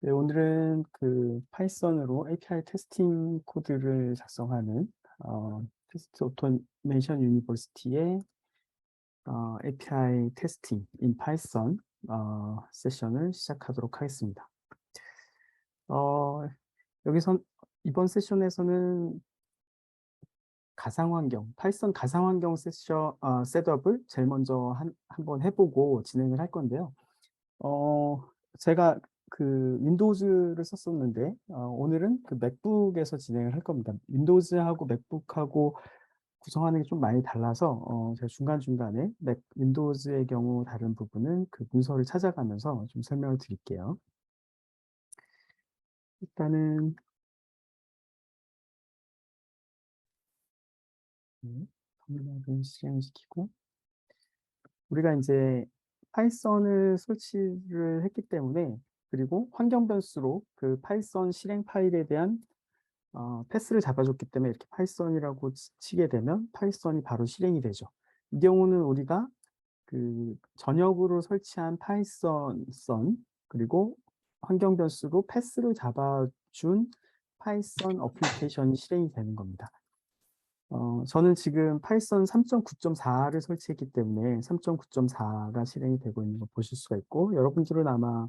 네, 오늘은 그 파이썬으로 API 테스팅 코드를 작성하는 테스트 오토메이션 유니버시티의 API 테스팅 in 파이썬 세션을 시작하도록 하겠습니다. 여기서 이번 세션에서는 가상환경, 파이썬 가상환경 셋업을 제일 먼저 한번 해보고 진행을 할 건데요. 제가 그 윈도우즈를 썼었는데 오늘은 그 맥북에서 진행을 할 겁니다. 윈도우즈하고 맥북하고 구성하는 게 좀 많이 달라서 제가 중간중간에 윈도우즈의 경우 다른 부분은 그 문서를 찾아가면서 좀 설명을 드릴게요. 일단은 터미널을 실행시키고 우리가 이제 파이썬을 설치를 했기 때문에 그리고 환경 변수로 그 파이썬 실행 파일에 대한 패스를 잡아줬기 때문에 이렇게 파이썬이라고 치게 되면 파이썬이 바로 실행이 되죠. 이 경우는 우리가 그 전역으로 설치한 파이썬 그리고 환경 변수로 패스를 잡아준 파이썬 어플리케이션이 실행이 되는 겁니다. 저는 지금 파이썬 3.9.4를 설치했기 때문에 3.9.4가 실행이 되고 있는 거 보실 수가 있고, 여러분들은 아마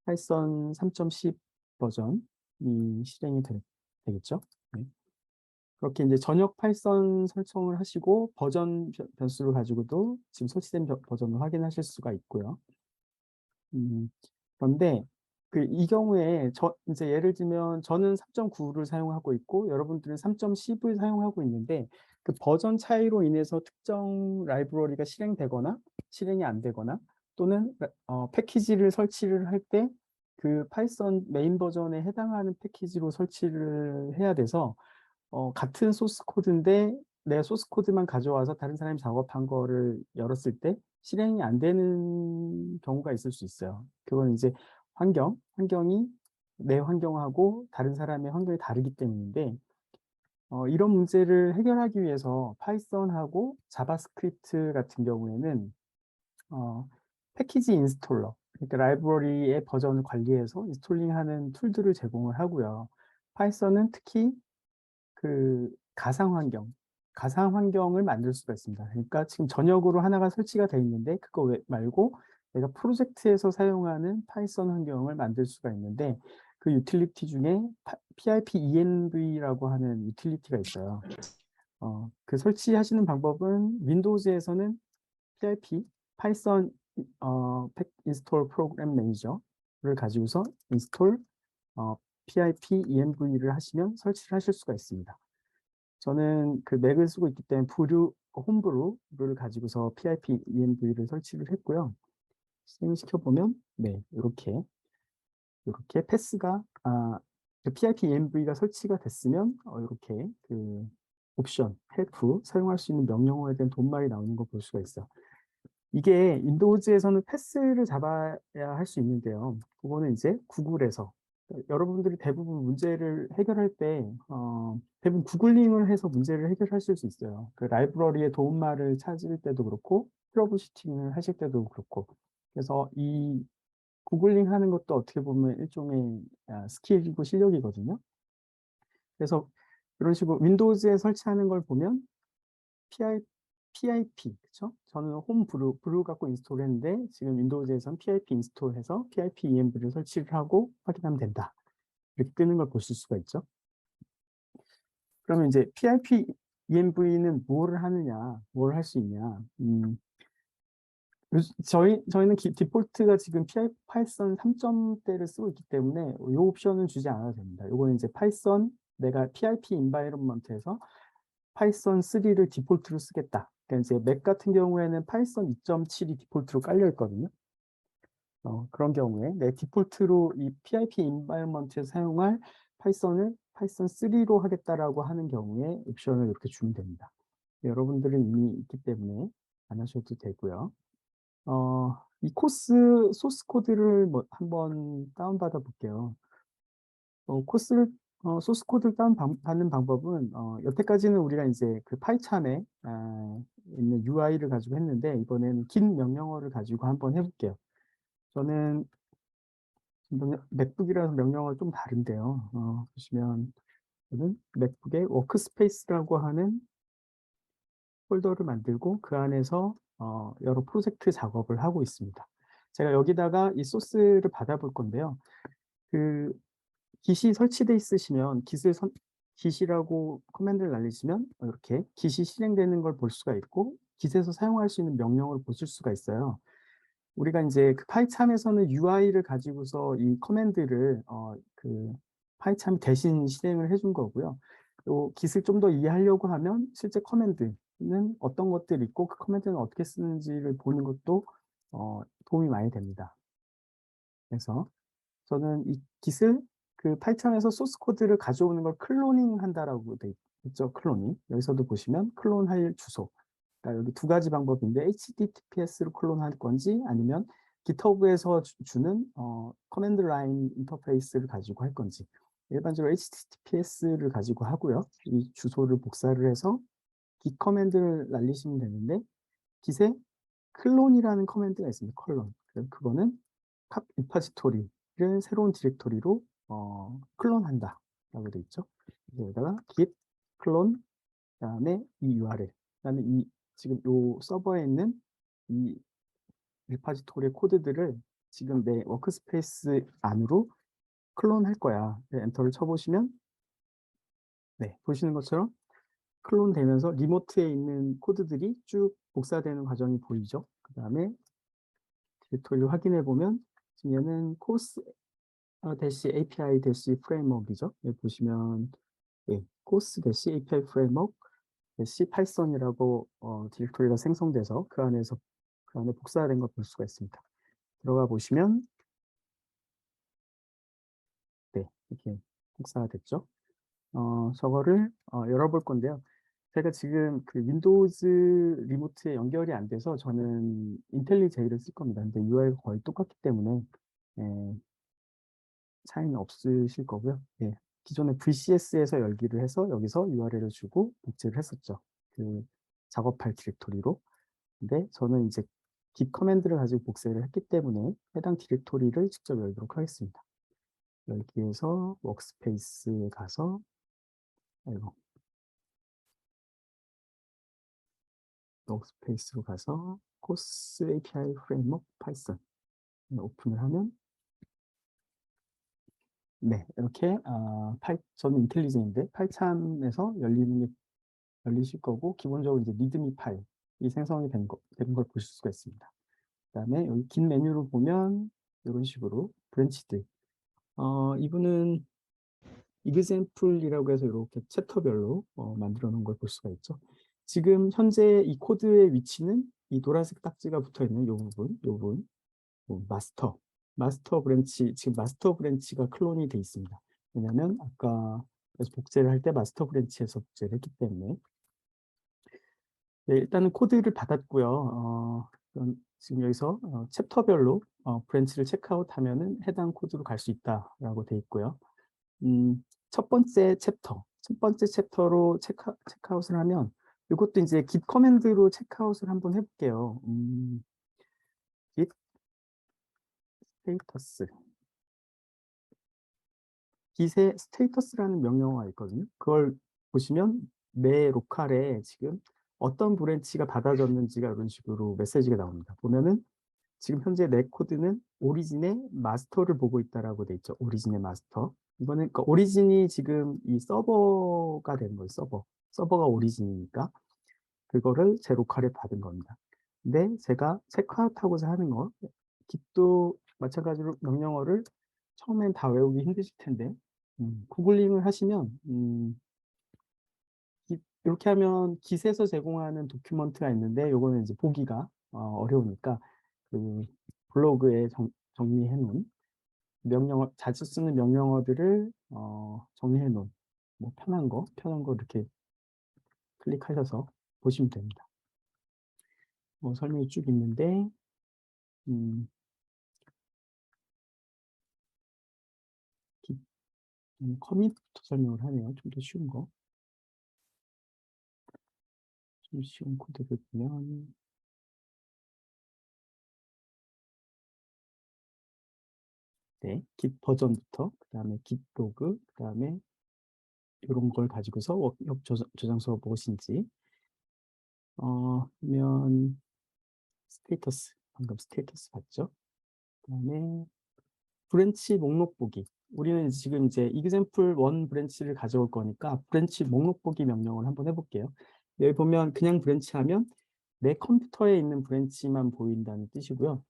파이썬 3.10 버전이 실행이 되겠죠. 네. 그렇게 이제 전역 파이썬 설정을 하시고 버전 변수를 가지고도 지금 설치된 버전을 확인하실 수가 있고요. 그런데 이 경우에 이제 예를 들면 저는 3.9를 사용하고 있고 여러분들은 3.10을 사용하고 있는데 그 버전 차이로 인해서 특정 라이브러리가 실행되거나 실행이 안 되거나 또는 패키지를 설치를 할 때 그 파이썬 메인 버전에 해당하는 패키지로 설치를 해야 돼서 같은 소스 코드인데 내 소스 코드만 가져와서 다른 사람이 작업한 거를 열었을 때 실행이 안 되는 경우가 있을 수 있어요. 그건 이제 환경이 내 환경하고 다른 사람의 환경이 다르기 때문인데 이런 문제를 해결하기 위해서 파이썬하고 자바스크립트 같은 경우에는 어, 패키지 인스톨러, 그러니까 라이브러리의 버전을 관리해서 인스톨링하는 툴들을 제공을 하고요. 파이썬은 특히 그 가상 환경을 만들 수가 있습니다. 그러니까 지금 전역으로 하나가 설치가 돼 있는데 그거 말고 내가 프로젝트에서 사용하는 파이썬 환경을 만들 수가 있는데 그 유틸리티 중에 PIP env라고 하는 유틸리티가 있어요. 그 설치하시는 방법은 윈도우즈에서는 PIP, 파이썬 인스톨 프로그램 매니저를 가지고서 인스톨 PIP env를 하시면 설치를 하실 수가 있습니다. 저는 그 맥을 쓰고 있기 때문에 홈브루를 가지고서 PIP env를 설치를 했고요. 실행시켜 보면 네, 이렇게 패스가 그 PIP env가 설치가 됐으면 이렇게 그 옵션, 헬프 사용할 수 있는 명령어에 대한 돈말이 나오는 거 볼 수가 있어요. 이게 윈도우즈에서는 패스를 잡아야 할 수 있는데요. 그거는 이제 구글에서 여러분들이 대부분 문제를 해결할 때 대부분 구글링을 해서 문제를 해결하실 수 있어요. 그 라이브러리의 도움말을 찾을 때도 그렇고 트러블 슈팅을 하실 때도 그렇고 그래서 이 구글링 하는 것도 어떻게 보면 일종의 스킬이고 실력이거든요. 그래서 이런 식으로 윈도우즈에 설치하는 걸 보면 PIP, 그쵸? 저는 브루 갖고 인스톨했는데 지금 윈도우즈에서는 PIP 인스톨해서 PIP env를 설치를 하고 확인하면 된다. 이렇게 뜨는 걸 보실 수가 있죠. 그러면 이제 PIP env는 뭘 하느냐, 뭘 할 수 있냐. 저희는 디폴트가 지금 파이썬 3점대를 쓰고 있기 때문에 이 옵션은 주지 않아도 됩니다. 이거는 이제 내가 PIP environment에서 파이썬 3를 디폴트로 쓰겠다. 그러니까 이제 맥 같은 경우에는 파이썬 2.7이 디폴트로 깔려 있거든요. 그런 경우에 내 디폴트로 이 PIP environment에서 사용할 파이썬을 파이썬 3로 하겠다라고 하는 경우에 옵션을 이렇게 주면 됩니다. 여러분들은 이미 있기 때문에 안 하셔도 되고요. 이 소스 코드를 한번 다운받아 볼게요. 소스 코드를 다운받는 방법은, 여태까지는 우리가 이제 그 파이참에 있는 UI를 가지고 했는데, 이번에는 긴 명령어를 가지고 한번 해볼게요. 저는 맥북이라서 명령어가 좀 다른데요. 보시면 저는 맥북에 워크스페이스라고 하는 폴더를 만들고 그 안에서 여러 프로젝트 작업을 하고 있습니다. 제가 여기다가 이 소스를 받아볼 건데요. 그 깃이 설치돼 있으시면 깃이라고 커맨드를 날리시면 이렇게 깃이 실행되는 걸 볼 수가 있고 깃에서 사용할 수 있는 명령어를 보실 수가 있어요. 우리가 인제 그 파이참에서는 UI를 가지고서 이 커맨드를 그 파이참이 대신 실행을 해준 거고요. 요 깃을 좀 더 이해하려고 하면 실제 커맨드는 어떤 것들이 있고 그 커맨드는 어떻게 쓰는지를 보는 것도 도움이 많이 됩니다. 그래서 저는 이 깃을 그 파이썬에서 소스 코드를 가져오는 걸 클로닝 한다라고 돼 있죠, 클로닝. 여기서도 보시면 클론할 주소. 그러니까 여기 두 가지 방법인데 HTTPS로 클론할 건지 아니면 GitHub에서 주는 커맨드 라인 인터페이스를 가지고 할 건지. 일반적으로 HTTPS를 가지고 하고요. 이 주소를 복사를 해서 git 커맨드를 날리시면 되는데 git에 클론이라는 커맨드가 있습니다. 클론. 그거는 탑 리파지토리를 새로운 디렉토리로 클론한다라고 돼 있죠. 여기다가 git 클론 그다음에 이 URL 그다음에 이 지금 요 서버에 있는 이 리파지토리의 코드들을 지금 내 워크스페이스 안으로 클론할 거야. 네, 엔터를 쳐보시면 네, 보시는 것처럼 클론되면서 리모트에 있는 코드들이 쭉 복사되는 과정이 보이죠. 그다음에 디렉토리를 확인해 보면 지금 얘는 코스 대시 API 대시 프레임워크이죠. 여기 보시면 예, 코스 대시 API 프레임워크 대시 파이썬이라고 디렉토리가 생성돼서 그 안에서 그 안에 복사된 걸 볼 수가 있습니다. 들어가 보시면 네, 이렇게 복사가 됐죠. 저거를 열어볼 건데요. 제가 지금 그 윈도우즈 리모트에 연결이 안 돼서 저는 인텔리제이를 쓸 겁니다. 근데 UI가 거의 똑같기 때문에 예, 차이는 없으실 거고요. 예. 기존에 VCS에서 열기를 해서 여기서 URL을 주고 복제를 했었죠. 그 작업할 디렉토리로. 근데 저는 이제 git 커맨드를 가지고 복제를 했기 때문에 해당 디렉토리를 직접 열도록 하겠습니다. 여기에서 워크스페이스에 가서 아이고, 워크스페이스로 가서 코스 API 프레임워크 파이썬 오픈을 하면 네, 이렇게 저는 인텔리제인데 파이참에서 열리실 거고 기본적으로 이제 리드미 파일이 생성이 된 걸 보실 수가 있습니다. 그다음에 여기 긴 메뉴를 보면 이런 식으로 브랜치들. 이분은 example이라고 해서 이렇게 챕터별로 만들어 놓은 걸 볼 수가 있죠. 지금 현재 이 코드의 위치는 이 노란색 딱지가 붙어 있는 이 부분, 마스터 브랜치, 지금 마스터 브랜치가 클론이 돼 있습니다. 왜냐하면 아까 그래서 복제를 할 때 마스터 브랜치에서 복제를 했기 때문에 네, 일단은 코드를 받았고요. 지금 여기서 챕터별로 브랜치를 체크아웃 하면은 해당 코드로 갈 수 있다라고 돼 있고요. 첫 번째 챕터로 체크아웃을 하면 이것도 이제 git 커맨드로 체크아웃을 한번 해볼게요. git 스테이터스. git에 스테이터스라는 명령어가 있거든요. 그걸 보시면 내 로컬에 지금 어떤 브랜치가 받아졌는지가 이런 식으로 메시지가 나옵니다. 보면은 지금 현재 내 코드는 오리진의 마스터를 보고 있다라고 돼 있죠. 오리진의 마스터. 이거는 그러니까 오리진이 지금 이 서버가 되는 거예요. 서버가 오리진이니까 그거를 제 로컬에 받은 겁니다. 근데 제가 체크아웃하고자 하는 거 깃도 마찬가지로 명령어를 처음엔 다 외우기 힘드실 텐데 구글링을 하시면 이렇게 하면 깃에서 제공하는 도큐먼트가 있는데 요거는 이제 보기가 어려우니까 그 블로그에 정리해 놓은 명령어 자주 쓰는 명령어들을 정리해 놓은 뭐 편한 거 이렇게 클릭하셔서 보시면 됩니다. 뭐 설명이 쭉 있는데 음, 커밋부터 설명을 하네요. 좀 더 쉬운 거. 좀 쉬운 코드를 보면 때 git 버전부터 그다음에 git 로그 그다음에 이런 걸 가지고서 워크숍 저장소가 무엇인지 그러면 스테이터스 방금 스테이터스 봤죠? 그다음에 브랜치 목록 보기. 우리는 지금 이제 example 1 브랜치를 가져올 거니까 브랜치 목록 보기 명령을 한번 해볼게요. 여기 보면 그냥 브랜치 하면 내 컴퓨터에 있는 브랜치만 보인다는 뜻이고요.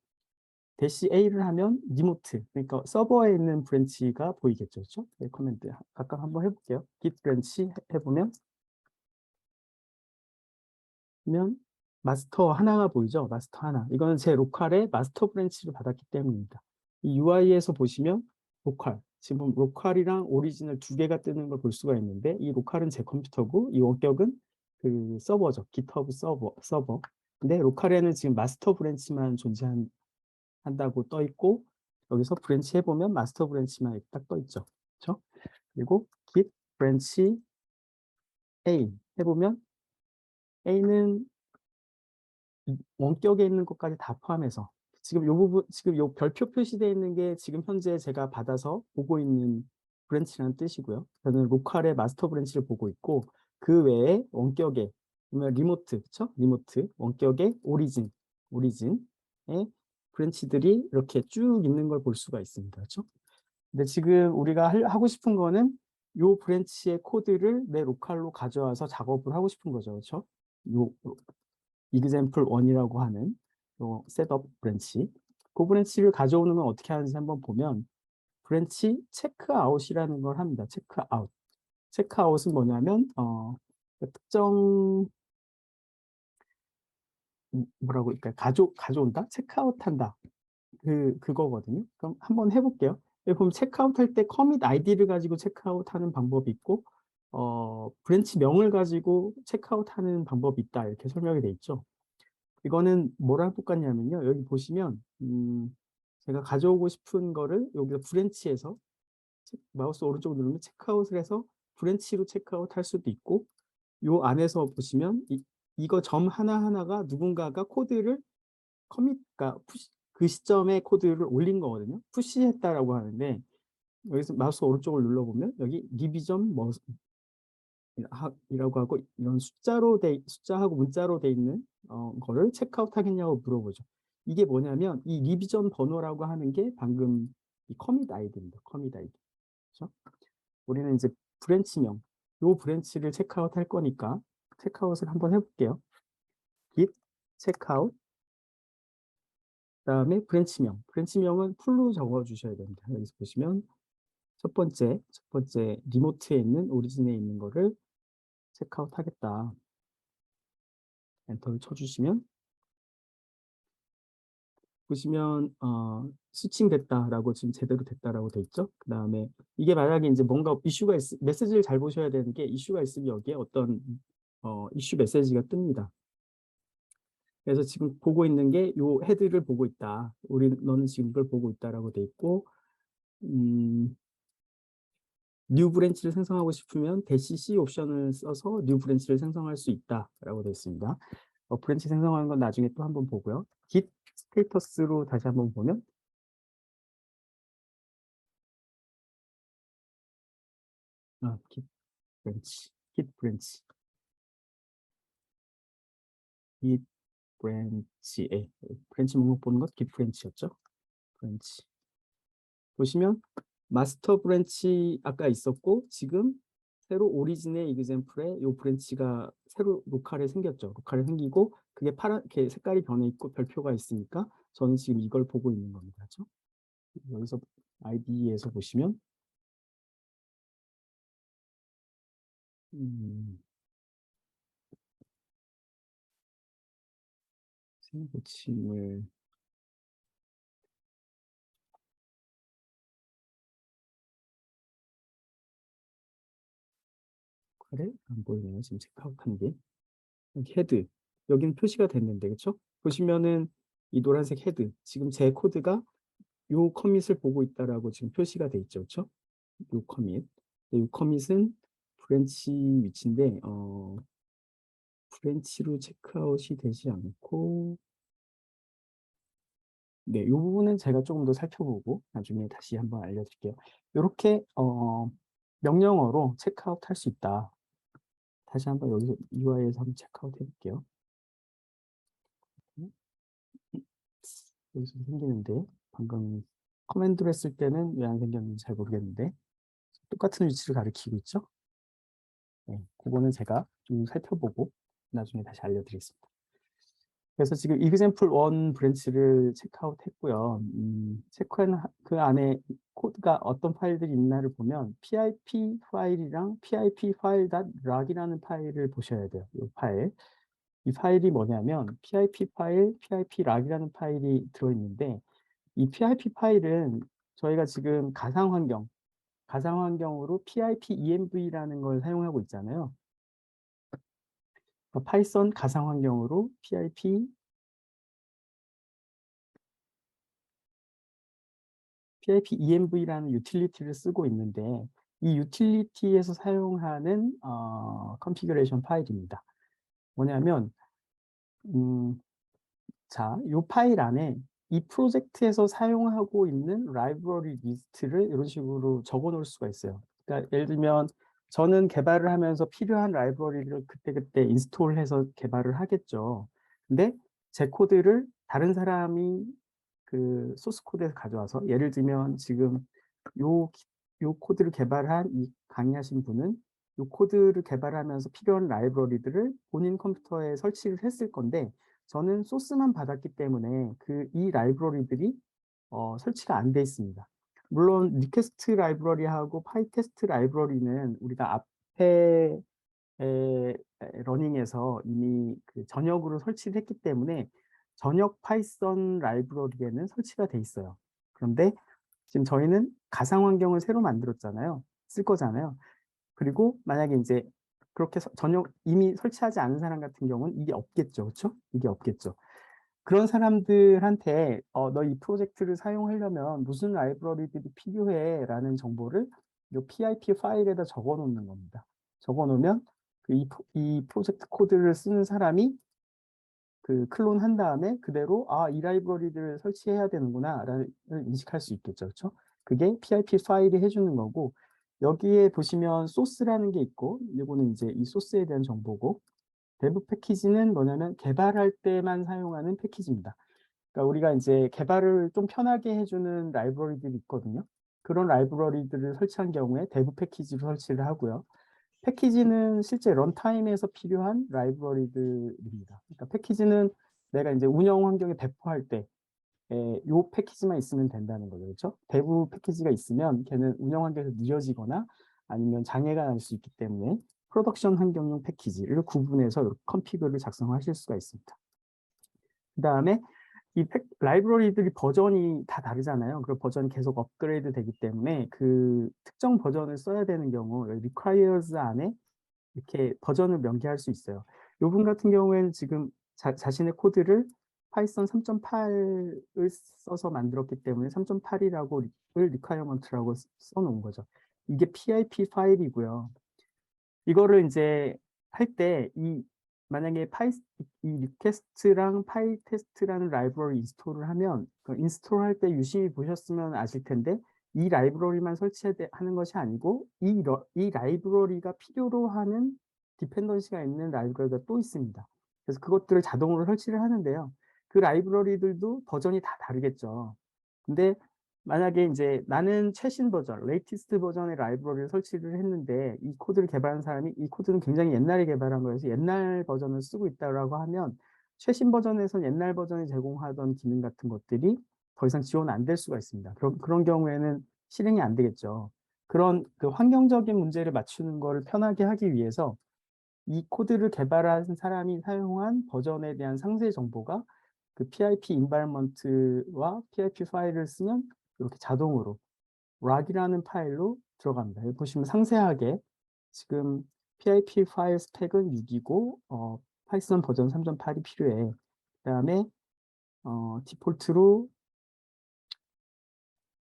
대시 A를 하면 리모트, 그러니까 서버에 있는 브랜치가 보이겠죠. 그렇죠? 네, 커맨드 각각 한번 해볼게요. git 브랜치 해보면 마스터 하나가 보이죠? 마스터 하나. 이거는 제 로컬에 마스터 브랜치를 받았기 때문입니다. 이 UI에서 보시면 로컬, 지금 로컬이랑 오리지널 두 개가 뜨는 걸 볼 수가 있는데 이 로컬은 제 컴퓨터고 이 원격은 그 서버죠. GitHub 서버. 근데 로컬에는 지금 마스터 브랜치만 존재한다고 떠 있고 여기서 브랜치 해보면 마스터 브랜치만 딱 떠 있죠. 그렇죠? 그리고 git 브랜치 A 해보면 A는 원격에 있는 것까지 다 포함해서 지금 요 부분 지금 요 별표 표시되어 있는 게 지금 현재 제가 받아서 보고 있는 브랜치라는 뜻이고요. 저는 로컬의 마스터 브랜치를 보고 있고 그 외에 원격에 그러면 리모트 그렇죠? 리모트 원격의 오리진의 브랜치들이 이렇게 쭉 있는 걸 볼 수가 있습니다. 그렇죠? 근데 지금 우리가 하고 싶은 거는 요 브랜치의 코드를 내 로컬로 가져와서 작업을 하고 싶은 거죠. 그렇죠? 요 example 1이라고 하는 요 셋업 브랜치. 그 브랜치를 가져오는 건 어떻게 하는지 한번 보면 브랜치 체크아웃이라는 걸 합니다. 체크아웃. 체크아웃은 뭐냐면 특정 뭐라고 그러니까 가져온다, 체크아웃한다. 그거거든요. 그럼 한번 해볼게요. 여기 보면 체크아웃 할 때 커밋 아이디를 가지고 체크아웃 하는 방법이 있고 브랜치 명을 가지고 체크아웃 하는 방법이 있다. 이렇게 설명이 돼 있죠. 이거는 뭐랑 똑같냐면요. 여기 보시면 제가 가져오고 싶은 거를 여기서 브랜치에서 마우스 오른쪽 누르면 체크아웃을 해서 브랜치로 체크아웃 할 수도 있고 요 안에서 보시면 이거 점 하나하나가 누군가가 코드를 그러니까 그 시점에 코드를 올린 거거든요. 푸시했다라고 하는데 여기서 마우스 오른쪽을 눌러보면 여기 리비전 이라고 하고 이런 숫자하고 문자로 돼 있는 거를 체크아웃 하겠냐고 물어보죠. 이게 뭐냐면 이 리비전 번호라고 하는 게 방금 이 커밋 아이디입니다. 커밋 아이디. 그렇죠? 우리는 이제 브랜치명, 요 브랜치를 체크아웃 할 거니까 체크아웃을 한번 해볼게요. git 체크아웃 그다음에 브랜치명은 풀로 적어 주셔야 됩니다. 여기서 보시면 첫 번째 리모트에 있는 오리진에 있는 거를 체크아웃 하겠다. 엔터를 쳐주시면 보시면 스칭 됐다라고 지금 제대로 됐다라고 돼 있죠. 그 다음에 이게 만약에 이제 뭔가 이슈가 메시지를 잘 보셔야 되는 게 이슈가 있으면 여기에 어떤 이슈 메시지가 뜹니다. 그래서 지금 보고 있는 게 요 헤드를 보고 있다. 너는 지금 이걸 보고 있다라고 돼 있고 뉴 브랜치를 생성하고 싶으면 대시 C 옵션을 써서 뉴 브랜치를 생성할 수 있다라고 되어 있습니다. 브랜치 생성하는 건 나중에 또 한번 보고요. git 스테이터스로 다시 한번 보면 git 브랜치 git 브랜치에 브랜치 목록 보는 것 git 브랜치였죠. 브랜치 보시면 마스터 브랜치 아까 있었고 지금 새로 오리진의 이그젬플에 이 브랜치가 새로 로컬에 생겼죠. 로컬에 생기고 그게 파랗게 색깔이 변해 있고 별표가 있으니까 저는 지금 이걸 보고 있는 겁니다. 그렇죠? 여기서 IDE에서 보시면 생 고침을 그래? 안 보이네요. 지금 체크아웃한 게. 여기 헤드. 여기는 표시가 됐는데, 그렇죠? 보시면은 이 노란색 헤드. 지금 제 코드가 요 커밋을 보고 있다라고 지금 표시가 돼 있죠. 그렇죠? 요 커밋. 요 커밋은 브랜치 위치인데 브랜치로 체크아웃이 되지 않고 네, 이 부분은 제가 조금 더 살펴보고 나중에 다시 한번 알려드릴게요. 이렇게 명령어로 체크아웃 할 수 있다. 다시 한번 여기서 UI에서 한번 체크아웃 해볼게요. 여기서 생기는데 방금 커맨드로 했을 때는 왜 안 생겼는지 잘 모르겠는데 똑같은 위치를 가리키고 있죠. 네, 그거는 제가 좀 살펴보고 나중에 다시 알려드리겠습니다. 그래서 지금 example 1 브랜치를 체크아웃 했고요. 체크한 그 안에 코드가 어떤 파일들이 있나를 보면 pip 파일이랑 pip file.log이라는 파일을 보셔야 돼요. 이 파일. 이 파일이 뭐냐면 pip 파일, pip log이라는 파일이 들어있는데 이 pip 파일은 저희가 지금 가상환경으로 pip env라는 걸 사용하고 있잖아요. 파이썬 가상환경으로 pip env라는 유틸리티를 쓰고 있는데 이 유틸리티에서 사용하는 컨피그레이션 파일입니다. 뭐냐면 자, 이 파일 안에 이 프로젝트에서 사용하고 있는 라이브러리 리스트를 이런 식으로 적어 놓을 수가 있어요. 그러니까 예를 들면 저는 개발을 하면서 필요한 라이브러리를 그때그때 인스톨해서 개발을 하겠죠. 근데 제 코드를 다른 사람이 그 소스 코드에서 가져와서 예를 들면 지금 요, 요 코드를 개발한 이 강의하신 분은 요 코드를 개발하면서 필요한 라이브러리들을 본인 컴퓨터에 설치를 했을 건데 저는 소스만 받았기 때문에 이 라이브러리들이 설치가 안 돼 있습니다. 물론 리퀘스트 라이브러리하고 파이테스트 라이브러리는 우리가 앞에 러닝에서 이미 그 전역으로 설치를 했기 때문에 전역 파이썬 라이브러리에는 설치가 돼 있어요. 그런데 지금 저희는 가상 환경을 새로 만들었잖아요. 쓸 거잖아요. 그리고 만약에 이제 그렇게 전역 이미 설치하지 않은 사람 같은 경우는 이게 없겠죠. 그렇죠? 이게 없겠죠. 그런 사람들한테 너 이 프로젝트를 사용하려면 무슨 라이브러리들이 필요해 라는 정보를 이 PIP 파일에다 적어 놓는 겁니다. 적어 놓으면 이 프로젝트 코드를 쓰는 사람이 그 클론 한 다음에 그대로 이 라이브러리들을 설치해야 되는구나 라는 인식할 수 있겠죠. 그렇죠? 그게 PIP 파일이 해주는 거고 여기에 보시면 소스라는 게 있고 이거는 이제 이 소스에 대한 정보고 데브 패키지는 뭐냐면 개발할 때만 사용하는 패키지입니다. 그러니까 우리가 이제 개발을 좀 편하게 해주는 라이브러리들이 있거든요. 그런 라이브러리들을 설치한 경우에 데브 패키지로 설치를 하고요. 패키지는 실제 런타임에서 필요한 라이브러리들입니다. 그러니까 패키지는 내가 이제 운영 환경에 배포할 때 요 패키지만 있으면 된다는 거죠. 그렇죠? 대부 패키지가 있으면 걔는 운영 환경에서 느려지거나 아니면 장애가 날 수 있기 때문에 프로덕션 환경용 패키지를 구분해서 컨피그를 작성하실 수가 있습니다. 그 다음에 이 라이브러리들이 버전이 다 다르잖아요. 그 버전이 계속 업그레이드 되기 때문에 그 특정 버전을 써야 되는 경우 requires 안에 이렇게 버전을 명기할 수 있어요. 요분 같은 경우에는 지금 자신의 코드를 파이썬 3.8을 써서 만들었기 때문에 3.8이라고 requirement라고 써놓은 거죠. 이게 PIP 파일이고요. 이거를 이제 할 때 만약에 이 리퀘스트랑 파이테스트라는 라이브러리 인스톨을 하면 그 인스톨할 때 유심히 보셨으면 아실 텐데 이 라이브러리만 설치하는 것이 아니고 이 라이브러리가 필요로 하는 디펜던시가 있는 라이브러리가 또 있습니다. 그래서 그것들을 자동으로 설치를 하는데요. 그 라이브러리들도 버전이 다 다르겠죠. 근데 만약에 이제 나는 최신 버전, 레이티스트 버전의 라이브러리를 설치를 했는데 이 코드를 개발한 사람이 이 코드는 굉장히 옛날에 개발한 거여서 옛날 버전을 쓰고 있다라고 하면 최신 버전에선 옛날 버전이 제공하던 기능 같은 것들이 더 이상 지원 안 될 수가 있습니다. 그런 경우에는 실행이 안 되겠죠. 그런 그 환경적인 문제를 맞추는 거를 편하게 하기 위해서 이 코드를 개발한 사람이 사용한 버전에 대한 상세 정보가 그 PIP environment와 PIP 파일을 쓰면 이렇게 자동으로 락이라는 파일로 들어갑니다. 여기 보시면 상세하게 지금 PIP 파일 스펙은 6이고 파이썬 버전 3.8이 필요해. 그다음에 디폴트로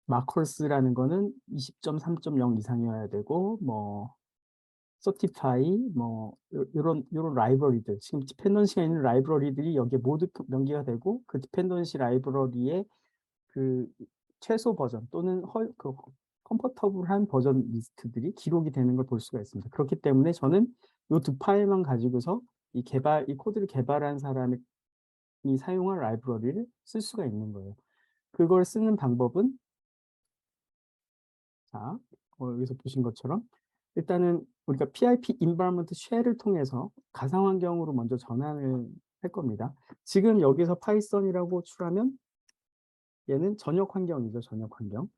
마커스라는 거는 20.3.0 이상이어야 되고 뭐 서티파이 뭐 요런 라이브러리들 지금 디펜던시가 있는 라이브러리들이 여기에 모두 명기가 되고 그 디펜던시 라이브러리에 그 최소 버전 또는 컴포터블한 버전 리스트들이 기록이 되는 걸 볼 수가 있습니다. 그렇기 때문에 저는 요 두 파일만 가지고서 이 코드를 개발한 사람이 사용한 라이브러리를 쓸 수가 있는 거예요. 그걸 쓰는 방법은 자, 여기서 보신 것처럼 일단은 우리가 PIP environment 쉘을 통해서 가상 환경으로 먼저 전환을 할 겁니다. 지금 여기서 파이썬이라고 출하면 얘는 전역 환경이죠. 전역 환경.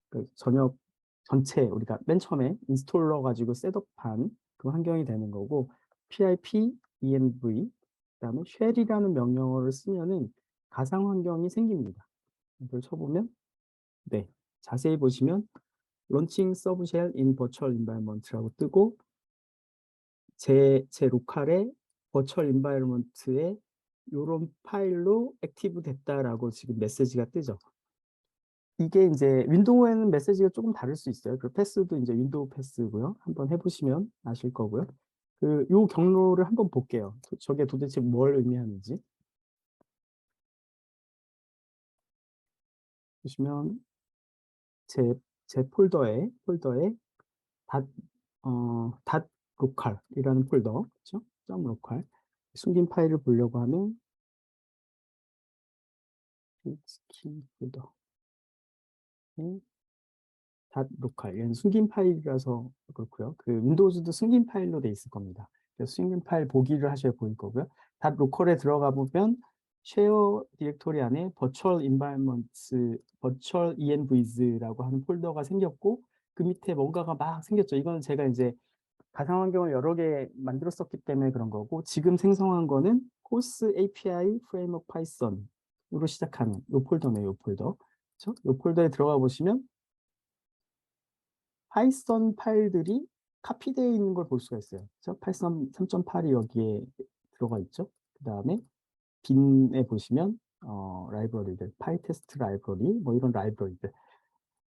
그 전역 전체 우리가 맨 처음에 인스톨러 가지고 셋업한 그 환경이 되는 거고 pip env 그다음에 쉘이라는 명령어를 쓰면은 가상 환경이 생깁니다. 이걸 쳐보면 네 자세히 보시면 launching subshell in virtual environment라고 뜨고 제 로컬의 virtual environment에 요런 파일로 액티브 됐다라고 지금 메시지가 뜨죠. 이게 이제 윈도우에는 메시지가 조금 다를 수 있어요. 그 패스도 이제 윈도우 패스고요. 한번 해보시면 아실 거고요. 요 경로를 한번 볼게요. 저게 도대체 뭘 의미하는지. 보시면 제 폴더에 닷 로컬이라는 폴더, 그렇죠? 점 로컬. 숨긴 파일을 보려고 하면 키 폴더. 닷 로컬. 얘는 숨긴 파일이라서 그렇고요. 그 윈도우즈도 숨긴 파일로 돼 있을 겁니다. 그래서 숨긴 파일 보기를 하셔야 보일 거고요. 닷 로컬에 들어가 보면 쉐어 디렉토리 안에 virtual environments, virtual envs라고 하는 폴더가 생겼고 그 밑에 뭔가가 막 생겼죠. 이거는 제가 이제 가상 환경을 여러 개 만들었었기 때문에 그런 거고 지금 생성한 거는 코스 API 프레임워크 파이썬으로 시작하는 요 폴더네요. 요 폴더. 그렇죠? 요 폴더에 들어가 보시면 파이썬 파일들이 카피되어 있는 걸 볼 수가 있어요. 그렇죠? 파이썬 3.8이 여기에 들어가 있죠. 그 다음에 빈에 보시면 라이브러리들, 파이테스트 라이브러리, 뭐 이런 라이브러리들.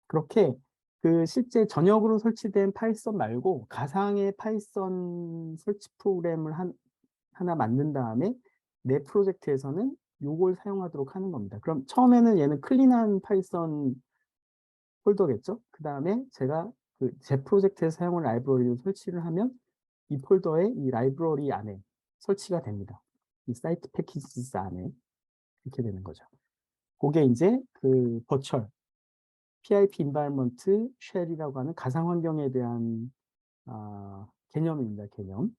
그렇게 그 실제 전역으로 설치된 파이썬 말고 가상의 파이썬 설치 프로그램을 하나 만든 다음에 내 프로젝트에서는 요걸 사용하도록 하는 겁니다. 그럼 처음에는 얘는 클린한 파이썬 폴더겠죠. 그 다음에 제가 제 프로젝트에 사용할 라이브러리를 설치를 하면 이 폴더에 이 라이브러리 안에 설치가 됩니다. 이 사이트 패키지스 안에 이렇게 되는 거죠. 그게 이제 그 버추얼 PIP environment 쉘이라고 하는 가상 환경에 대한 개념입니다. 개념.